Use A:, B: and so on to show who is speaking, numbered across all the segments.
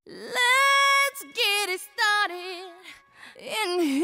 A: Let's get it started in here.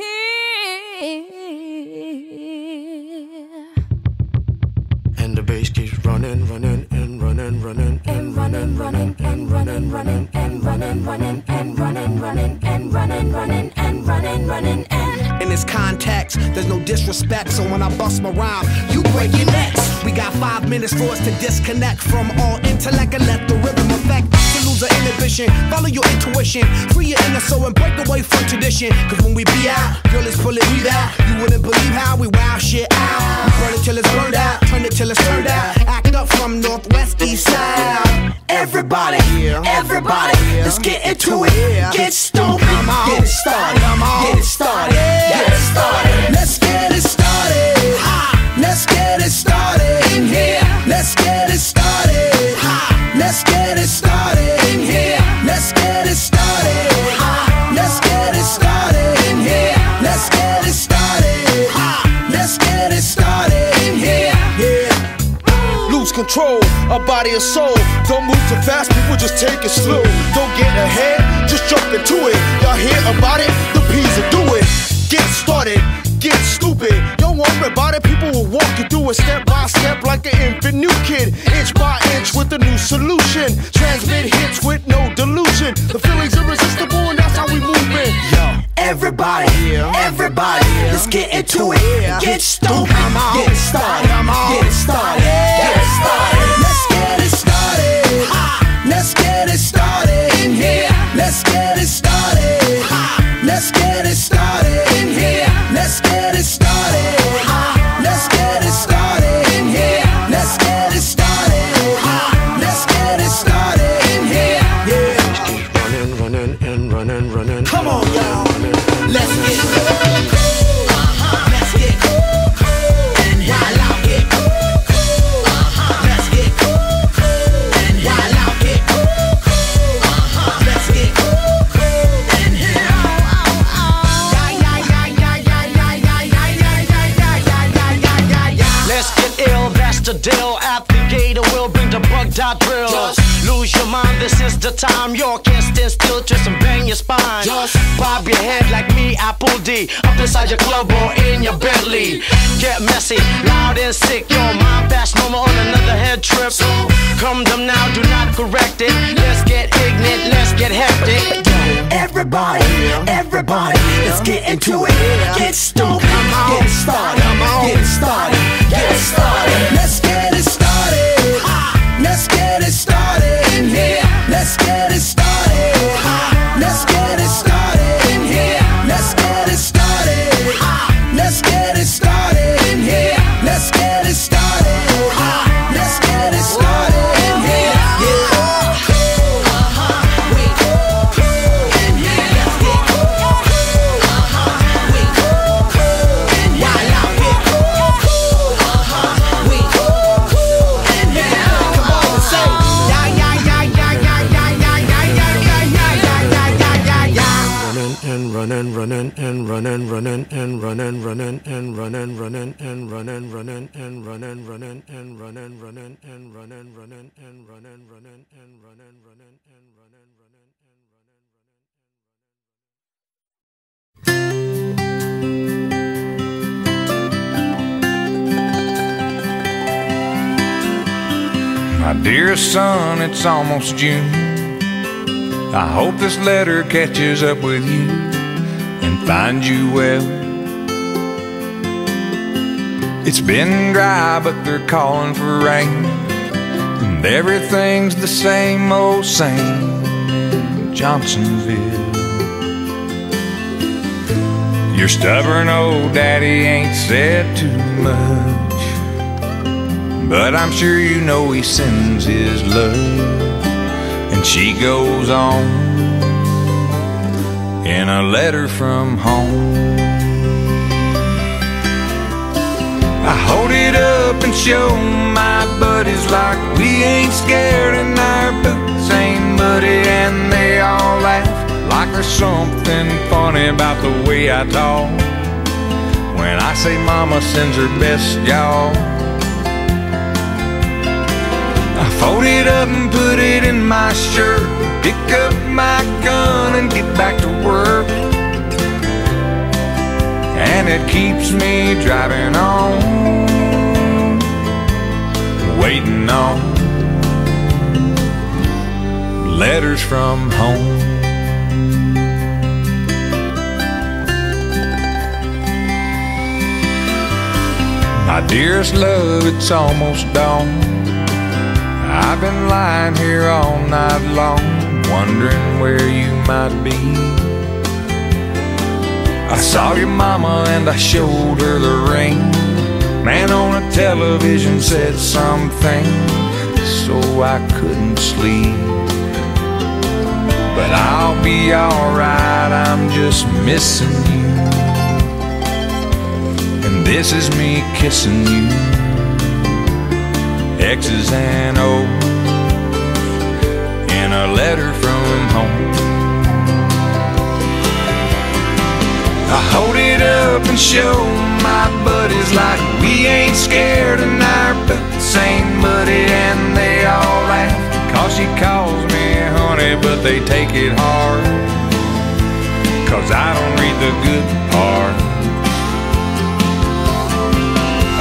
B: And the bass keeps running, running, and running, running, and running, running, and running, running, and running, running, and running, running, and running, running, and running, running, and.
C: In this context, there's no disrespect, so when I bust my rhyme, you break your necks. We got 5 minutes for us to disconnect from all intellect and let the rhythm affect. To lose our inhibition, follow your intuition, free your inner soul and break away from tradition. Cause when we be out, girl, it's pulling me out. You wouldn't believe how we wow shit out. We burn it till it's burned out, turn it till it's turned out. Act up from northwest, east side. Everybody, everybody, let's get into it. Get stupid, get it started, get it started, get it started. Let's get it started. Let's get it started in here. Let's get it started. Let's get it started in here. Let's get it started. Let's get it started in here. Let's get it started. Let's get it started in here.
D: Lose control, our body and soul. Don't move too fast, people, just take it slow. Don't get ahead, just jump into it. Y'all hear about it? The P's will do it. Get started, get stupid. Don't worry about it, people will walk you through it step by step like an infant new kid. Inch by inch with a new solution. Transmit hits with no delusion. The feeling's irresistible and that's how we move it. Yo,
C: everybody, everybody, let's get into it. Get stupid, get it started, get it started, get it started. Let's get it started. Let's get it started in here. Let's get it started. Let's get it started in here. Let's get it started. Let's get it started in here. Let's get it started. Let's get it started in here. Yeah.
B: Keep running, running, and running, running.
C: Come on, y'all. Let's get cool. Let's get cool. And while out get cool. Let's get cool. And while out get cool. Let's get cool. And here.
E: Let's get ill, that's the deal. At the gate, we'll bring the bug dot drill. Lose your mind, this is the time. You can't stand still, twist and bang your spine. Bob your head like me, Apple D. Up inside your club or in your Bentley. Get messy, loud and sick. Your mind fast, no more on another head trip. Come them now, do not correct it. Let's get ignorant, let's get hectic.
C: Everybody, everybody, let's get into it. Get stupid, get it started, get it started, get it started. Let's get it started. Let's get it started in here. Let's get it started. Let's get it started in here. Let's get it started. Let's get it started in here. Let's get it started. Let's get it started in here.
B: Running, running, and running, running, and running, running, and running, running, and running, running, and running, running, and running, running, and running, running, and running, running, and running, running, and running, running, and running.
F: My dearest son, it's almost June. I hope this letter catches up with you and finds you well. It's been dry, but they're calling for rain, and everything's the same old same in Johnsonville. Your stubborn old daddy ain't said too much, but I'm sure you know he sends his love. And she goes on in a letter from home. I hold it up and show my buddies like we ain't scared and our boots ain't muddy, and they all laugh like there's something funny about the way I talk when I say mama sends her best, y'all. Fold it up and put it in my shirt. Pick up my and get back to work. And it keeps me driving on, waiting on letters from home. My dearest love, it's almost dawn. I've been lying here all night long, wondering where you might be. I saw your mama and I showed her the ring. Man on a television said something, so I couldn't sleep. But I'll be alright, I'm just missing you. And this is me kissing you, X's and O's, in a letter from home. I hold it up and show my buddies like we ain't scared and our boots ain't muddy, and they all laugh, cause she calls me honey, but they take it hard, cause I don't read the good part.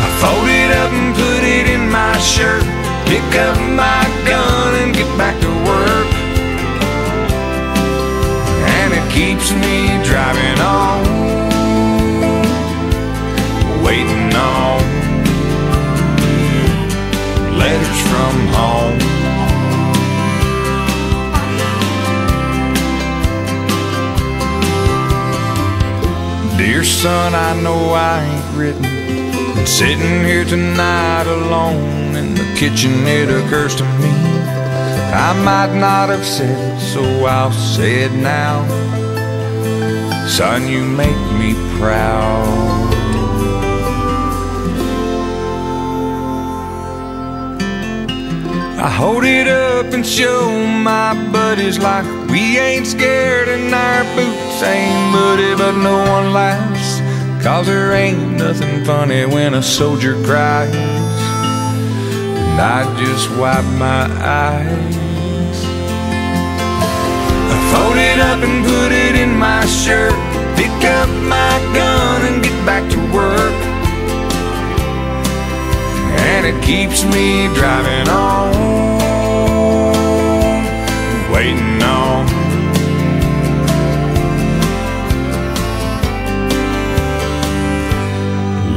F: I fold it up and put it in my shirt, pick up my gun and get back to work. And it keeps me driving on, waiting on letters from home. Dear son, I know I ain't written, and sitting here tonight alone in the kitchen, it occurs to me I might not have said it, so I'll say it now. Son, you make me proud. I hold it up and show my buddies like we ain't scared and our boots ain't muddy, but no one laughs, cause there ain't nothing funny when a soldier cries. And I just wipe my eyes. I fold it up and put it in my shirt, pick up my gun and get back to work. And it keeps me driving on, waiting on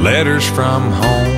F: letters from home.